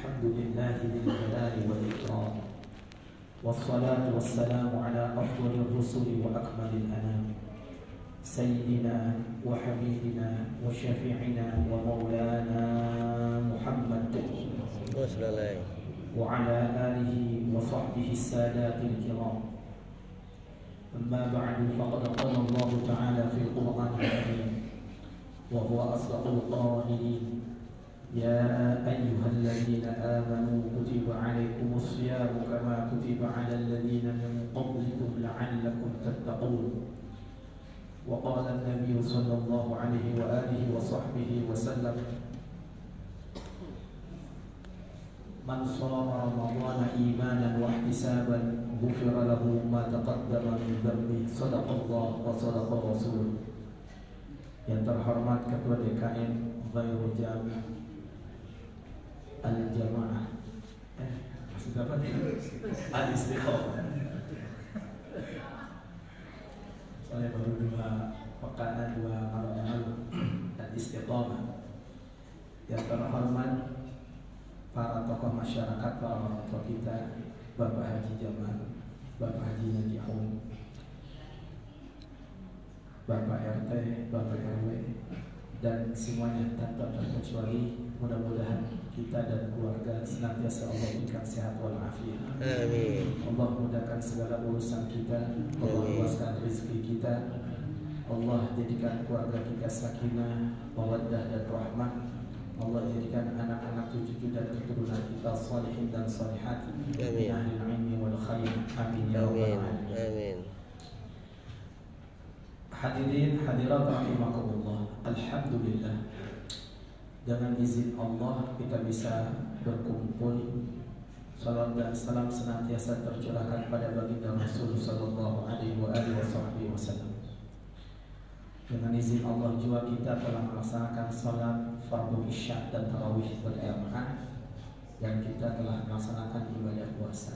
الحمد لله ذي الجلال والإكرام والصلاة والسلام على أفضل الرسل وأكمل الأنام سيدنا وحبيبنا وشفيعنا ومولانا محمد وعلى آله وصحبه السادات الكرام. أما بعد فقد قال الله تعالى في القرآن الكريم وهو أصدق القائلين: يا أيها الذين آمنوا كتب عليكم الصيام كما كتب على الذين من قبلكم لعلكم تتقون. وقال النبي صلى الله عليه وآله وصحبه وسلم: من صام رمضان إيمانا واحتسابا غفر له ما تقدم من ذنبه. صدق الله وصدق رسوله. Yang terhormat Ketua DKM Ghairul Jami Al-Jamaah maksud apa nih? Al-Istiqomah. Soalnya baru 2 malam yang lalu. Al-Istiqomah. Yang terhormat para tokoh masyarakat, para orang tua kita, Bapak Haji Jamal, Bapak Haji Najihun, Bapak RT, Bapak RW, dan semuanya tanpa terkecuali, mudah-mudahan kita dan keluarga senantiasa Allah berikan sehat walafiat. Amin. Allah mudahkan segala urusan kita, Allah luaskan rezeki kita, Allah jadikan keluarga kita sakinah, mawaddah dan rahmah. Allah jadikan anak-anak, cucu dan keturunan kita salihin dan salihat. Amin. Ahlul ilmi wal khair. Amin ya rabbal alamin. Amin. Hadirin hadirat rahimakumullah. Alhamdulillah, dengan izin Allah kita bisa berkumpul. Salam dan salam senantiasa tercurahkan pada baginda Rasul sallallahu alaihi wasallam. Dengan izin Allah juga kita telah melaksanakan salat fardu isya dan tarawih berjamaah, dan kita telah melaksanakan ibadah puasa.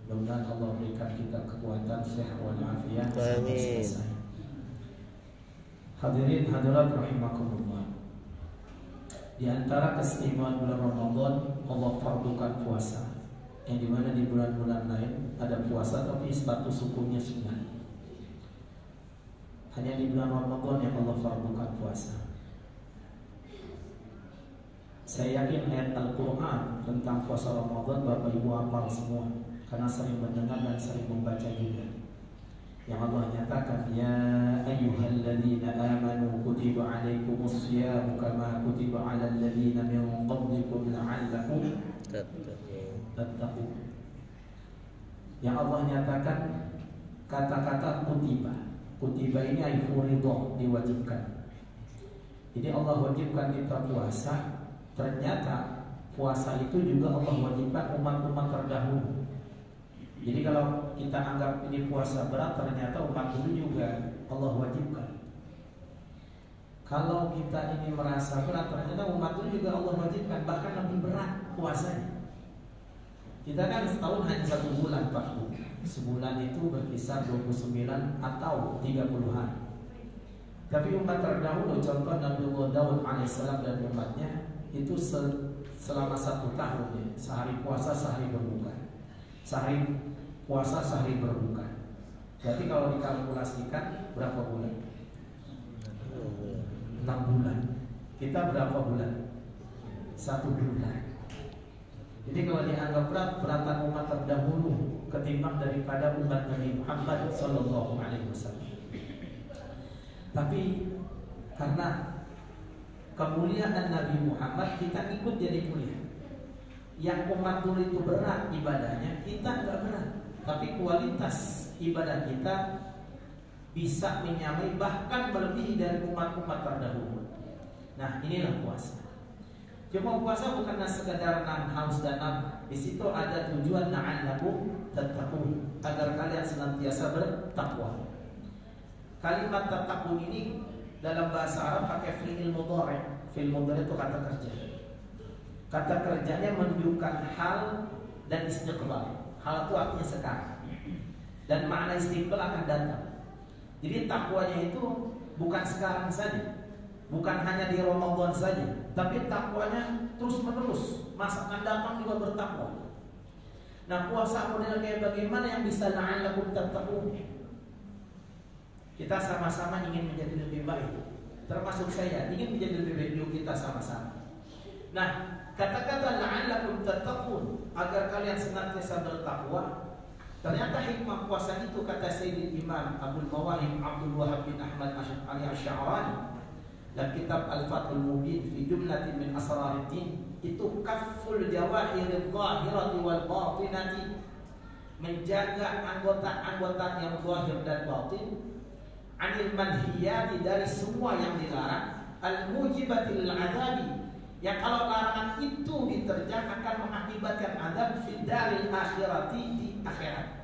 Mudah-mudahan Allah berikan kita kekuatan, sehat walafiat sampai selesai. Hadirin hadirat rahimakumullah. Di antara keistimewaan bulan Ramadan, Allah fardukan puasa, yang dimana di bulan-bulan lain ada puasa tapi status hukumnya sunnah. Hanya di bulan Ramadan yang Allah fardukan puasa. Saya yakin ayat Al-Quran tentang puasa Ramadan Bapak Ibu hafal semua, karena sering mendengar dan sering membaca juga. Yang Allah nyatakan, ya ayyuhalladzina amanu kutiba alaikumus syiyamu kama kutiba alal ladzina min qablikum la'allakum tattaqun. Yang Allah nyatakan kata-kata kutiba. Kutiba ini ayfuridah, diwajibkan. Jadi Allah wajibkan kita puasa. Ternyata puasa itu juga Allah wajibkan umat-umat terdahulu. Jadi kalau kita anggap ini puasa berat, ternyata umat dulu juga Allah wajibkan. Kalau kita ini merasa berat, ternyata umat dulu juga Allah wajibkan, bahkan lebih berat puasanya. Kita kan setahun hanya 1 bulan Pak Bu. Sebulan itu berkisar 29 atau 30 hari. Tapi umat terdahulu, contoh Nabi Daud alaihissalam dan umatnya, itu selama 1 tahun ya, sehari puasa sehari berbuka, sehari puasa sehari berbuka. Jadi kalau dikalkulasikan berapa bulan? 6 bulan. Kita berapa bulan? 1 bulan. Jadi kalau dianggap berat, beratan umat terdahulu ketimbang daripada umat Nabi Muhammad sallallahu alaihi wasallam. Tapi karena kemuliaan Nabi Muhammad, kita ikut jadi mulia. Yang umat dulu itu berat ibadahnya, kita enggak berat. Tapi kualitas ibadah kita bisa menyamai bahkan melebihi dari umat-umat terdahulu. Nah, inilah puasa. Cuma puasa bukanlah sekadar nahan haus dan lapar. Di situ ada tujuan la'allakum tattaqun, agar kalian senantiasa bertakwa. Kalimat tattaqun ini dalam bahasa Arab pakai fi'il mudhari'. Fi'il mudhari' itu kata kerja. Kata kerjanya menunjukkan hal dan istiqbal. Hal itu artinya sekarang, dan makna istiqbal akan datang. Jadi takwanya itu bukan sekarang saja, bukan hanya di Ramadan saja, tapi takwanya terus menerus, masa akan datang juga bertakwa. Nah, puasa model kayak bagaimana yang bisa la'allakum tattaqun? Kita sama-sama ingin menjadi lebih baik. Termasuk saya ingin menjadi lebih baik. Yuk kita sama-sama. Nah, kata-kata la'allakum tattaqun, agar kalian senantiasa bertakwa. Ternyata hikmah puasa itu, kata Sayyidil Imam Abdul Mawahib Abdul Wahab bin Ahmad Ali Asy'arani dalam kitab Al-Fathul Mubin fi jumlatin min asrariddin, itu kaful jawahiril zahirati wal batinati, menjaga anggota-anggota yang zahir dan batin, anil manhiyati, dari semua yang dilarang, al mujibatil adabi, yang kalau larangan itu diterjang akan mengakibatkan azab fid daril akhirati, di akhirat.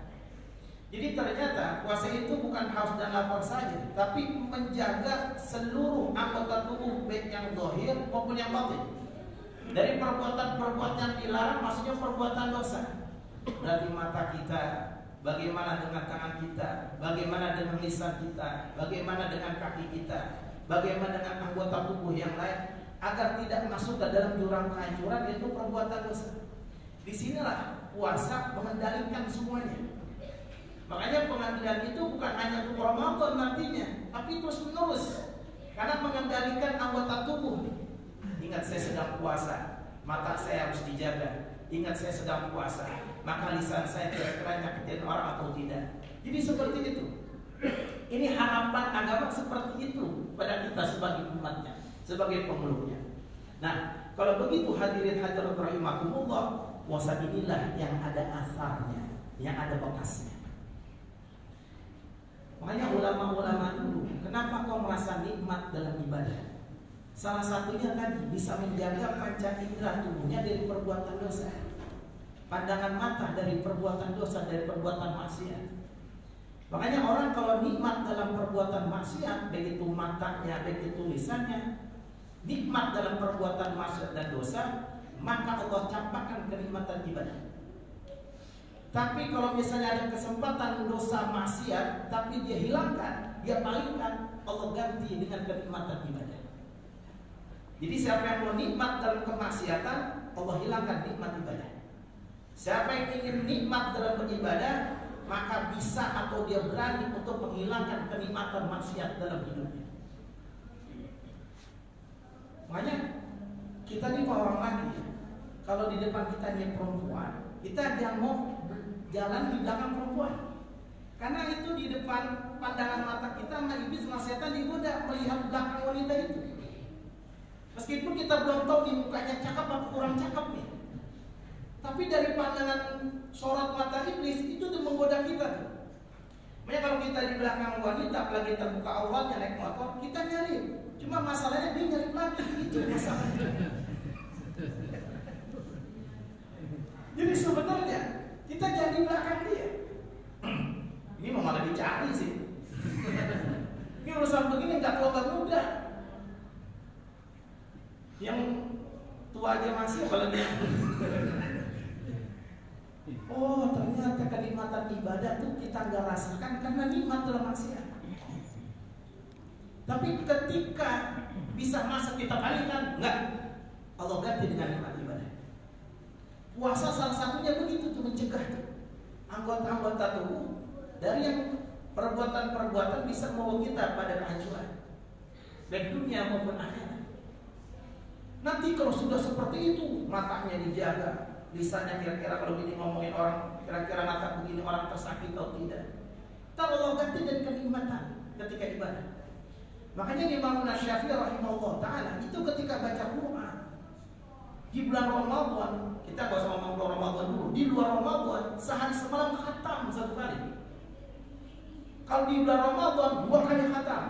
Jadi ternyata puasa itu bukan haus dan lapar saja, tapi menjaga seluruh anggota tubuh, baik yang zahir maupun yang batin, dari perbuatan-perbuatan yang dilarang, maksudnya perbuatan dosa. Dari mata kita, bagaimana dengan tangan kita, bagaimana dengan lisan kita, bagaimana dengan kaki kita, bagaimana dengan anggota tubuh yang lain, agar tidak masuk ke dalam jurang kehancuran, yaitu perbuatan dosa. Disinilah puasa mengendalikan semuanya. Makanya pengambilan itu bukan hanya untuk Ramadan nantinya, tapi terus menerus, karena mengendalikan anggota tubuh. Ingat, saya sedang puasa, mata saya harus dijaga. Ingat, saya sedang puasa, maka lisan saya kira-kira nyakitin orang atau tidak. Jadi seperti itu. Ini harapan agama seperti itu pada kita sebagai umatnya, sebagai pemeluknya. Nah, kalau begitu hadirin hadirat rahimakumullah, puasa inilah yang ada asarnya, yang ada bekasnya. Makanya ulama-ulama dulu, kenapa kau merasa nikmat dalam ibadah? Salah satunya tadi bisa menjaga panca indera tubuhnya dari perbuatan dosa, pandangan mata dari perbuatan dosa, dari perbuatan maksiat. Makanya orang kalau nikmat dalam perbuatan maksiat, baik itu matanya, baik itu lisannya, nikmat dalam perbuatan maksiat dan dosa, maka Allah campakkan kenikmatan ibadah. Tapi kalau misalnya ada kesempatan dosa maksiat, tapi dia hilangkan, dia palingkan, Allah ganti dengan kenikmatan ibadah. Jadi siapa yang mau nikmat dalam kemaksiatan, Allah hilangkan nikmat ibadah. Siapa yang ingin nikmat dalam beribadah, maka bisa atau dia berani untuk menghilangkan kenikmatan maksiat dalam hidupnya. Makanya kita ini orang lagi, kalau di depan kita ini perempuan, kita jangan mau jalan di belakang perempuan, karena itu di depan pandangan mata kita, iblis sama setan digoda melihat belakang wanita itu. Meskipun kita belum tahu di mukanya cakep atau kurang cakep nih, tapi dari pandangan sorot mata iblis itu tuh menggoda kita. Makanya kalau kita di belakang wanita, apalagi terbuka auratnya naik motor, kita nyari. Cuma masalahnya dia nyari lagi, itu masalahnya. Jadi sebenarnya kita jadi belakang dia. Ini mau malah dicari sih. Ini urusan begini nggak keluar mudah. Yang tua aja masih, apalagi. Oh, ternyata kenikmatan ibadah tuh kita nggak rasakan karena nikmat dalam maksiat. Tapi ketika bisa masuk kita palingkan, enggak. Allah ganti dengan nikmat ibadah. Puasa salah satunya begitu tuh, mencegah tuh anggota-anggota tubuh dari yang perbuatan-perbuatan bisa membawa kita pada kehancuran baik dunia maupun akhirat. Nanti kalau sudah seperti itu, matanya dijaga, lisannya kira-kira kalau gini ngomongin orang, kira-kira mata begini orang tersakiti atau tidak. Kalau Allah ganti dari kenikmatan ketika ibadah. Makanya Imam Syafi'i rahimahullah taala itu ketika baca Quran di bulan Ramadan, kita gak usah ngomong bulan Ramadan dulu, di luar Ramadan sehari semalam khatam satu kali. Kalau di bulan Ramadan 2 kali khatam,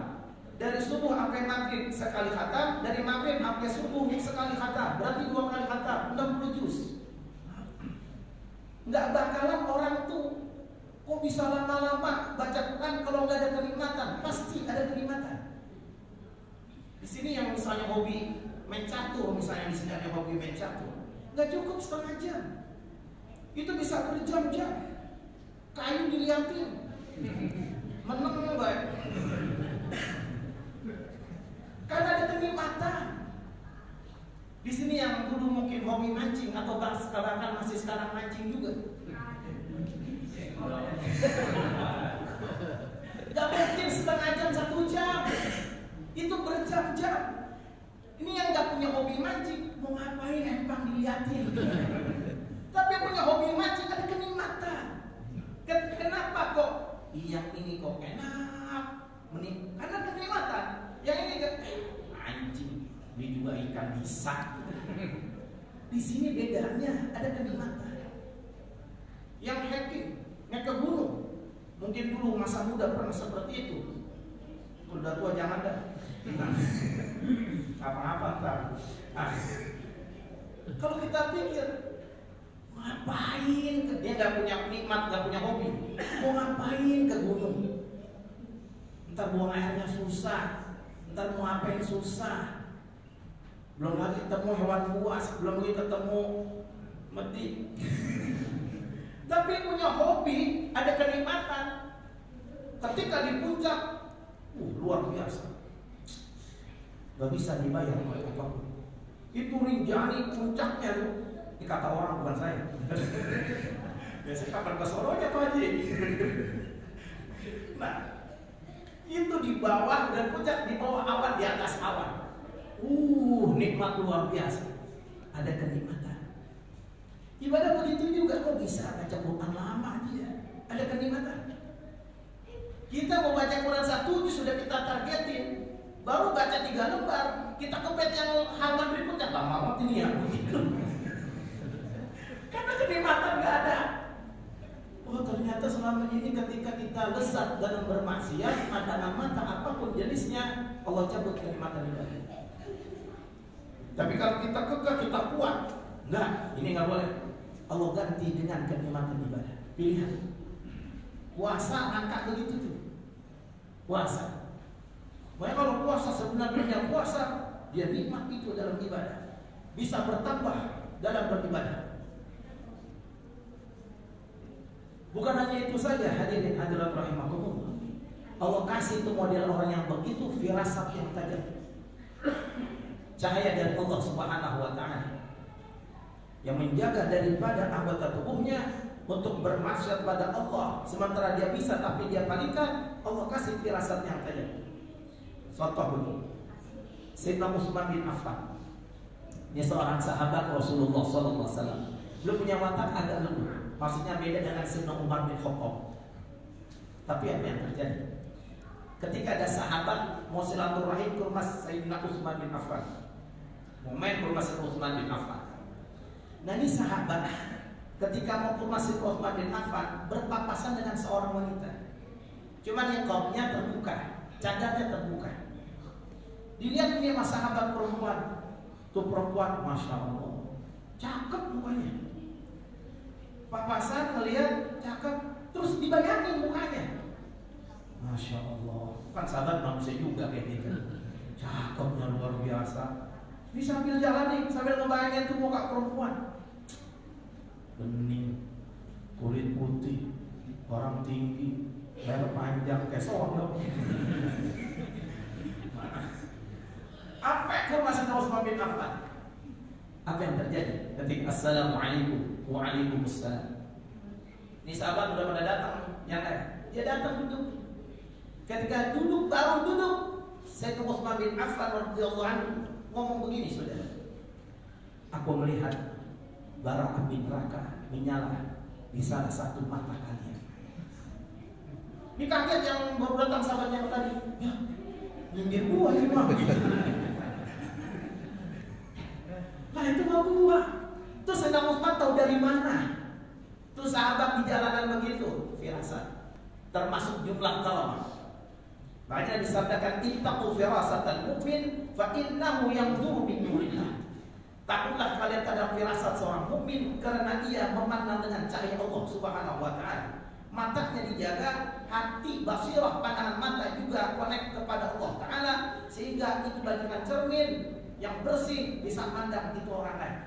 dari subuh sampai maghrib sekali khatam, dari maghrib sampai subuh sekali khatam, berarti 2 kali khatam, 60 juz. Nggak bakalan orang tuh kok bisa lama-lama baca Quran kalau nggak ada kenikmatan, pasti ada kenikmatan. Di sini yang misalnya hobi main catur, misalnya di sini ada hobi main catur, nggak cukup setengah jam, itu bisa berjam-jam. Kayu dilihatin, meneng baik, karena ada kenikmatan. Di sini yang dulu mungkin hobi mancing atau bahkan masih sekarang mancing juga. Gak mungkin setengah jam, 1 jam. Itu berjam-jam. Ini yang gak punya hobi mancing, mau ngapain empang dilihatin. Tapi yang punya hobi mancing ada kenikmatan. Kenapa kok yang ini kok enak? Karena kenikmatan. Yang ini anjing, ini juga ikan bisa. Di sini bedanya ada kenikmatan. Yang hiking, naik ke gunung. Mungkin dulu masa muda pernah seperti itu. Kalau udah tua jangan dah. Apa-apa ntar. Kalau kita pikir ngapain? Dia nggak punya nikmat, nggak punya hobi. Mau ngapain ke gunung? Ntar buang airnya susah. Ntar mau ngapain susah. Belum lagi ketemu hewan buas, belum lagi ketemu meti. Tapi punya hobi, ada kenikmatan. Ketika di puncak, luar biasa. Gak bisa dibayar oleh apapun. Itu Rinjani puncaknya tuh. Ini kata orang, bukan saya. Biasanya kapan ke Soronya Pak Haji? Nah, itu di bawah dan puncak, di bawah awan, di atas awan. Nikmat luar biasa. Ada kenikmatan. Ibadah begitu juga, kok bisa baca Quran lama aja. Ada kenikmatan. Kita mau baca Quran 1 sudah kita targetin. Baru baca 3 lembar, kita kepet yang halaman berikutnya. Lama amat ini ya begitu. Karena kenikmatan gak ada. Oh ternyata selama ini ketika kita lesat dalam bermaksiat, pandangan mata apapun jenisnya, Allah cabut kenikmatan ibadah. Tapi kalau kita kekeh, kita kuat, enggak, ini nggak boleh. Allah ganti dengan kenikmatan ibadah. Pilihan. Puasa angka begitu tuh. Puasa. Makanya kalau puasa sebenarnya puasa, dia nikmat itu dalam ibadah. Bisa bertambah dalam beribadah. Bukan hanya itu saja, hadirin hadirat rahimakumullah. Allah kasih itu model orang yang begitu firasat yang tajam. Cahaya dari Allah Subhanahu wa taala yang menjaga daripada anggota tubuhnya untuk bermaksiat pada Allah, sementara dia bisa tapi dia palingkan. Allah kasih firasat yang tajam. Contoh begini, Sayyidina Utsman bin Affan, dia seorang sahabat Rasulullah SAW. Beliau punya watak agak lembut, maksudnya beda dengan Sayyidina Umar bin Khattab. Tapi apa yang terjadi? Ketika ada sahabat mau silaturahim ke rumah Sayyidina Utsman bin Affan, mau main ke rumah Sayyidina Utsman bin Affan. Nah ini sahabat ketika mau ke rumah Sayyidina Utsman bin Affan berpapasan dengan seorang wanita. Cuman yang kaumnya terbuka, cadarnya terbuka. Dilihat dia sahabat perempuan. Tuh perempuan, masya Allah, cakep mukanya. Papasan ngelihat cakep, terus dibayangin mukanya. Masya Allah, kan sahabat manusia juga kayak gitu. Cakepnya luar biasa. Ini sambil jalan nih, sambil ngebayangin tuh muka perempuan. Bening, kulit putih, orang tinggi, leher panjang kayak sodok. Apa yang masih terus bin Affan? Apa yang terjadi? Ketika Assalamualaikum Waalaikumsalam. Ini sahabat udah pada datang, ya kan? Dia datang duduk. Ketika duduk, baru duduk, Sayyidina Utsman bin Affan radhiyallahu anhu ngomong begini, saudara. Aku melihat bara api neraka menyala di salah satu mata kalian. Ini kaget yang baru datang sahabat yang tadi. Ya, nyindir gua ini mah begitu. Nah itu mah gua. Terus Sayyidina Utsman tahu dari mana? Terus sahabat di jalanan begitu, firasat. Termasuk jumlah kalam. Banyak disabdakan ittaqu firasatal mu'min fa innahu yanzuru min nurillah. Takutlah kalian terhadap firasat seorang mukmin karena ia memandang dengan cahaya Allah Subhanahu wa taala. Matanya dijaga, hati, basirah, pandangan mata juga connect kepada Allah taala sehingga itu bagikan cermin yang bersih bisa mandang itu orang lain.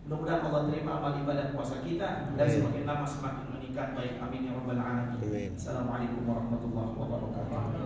Mudah-mudahan Allah terima amal ibadah puasa kita dan semakin lama semakin meningkat. Baik, amin ya rabbal alamin. Assalamualaikum warahmatullahi wabarakatuh.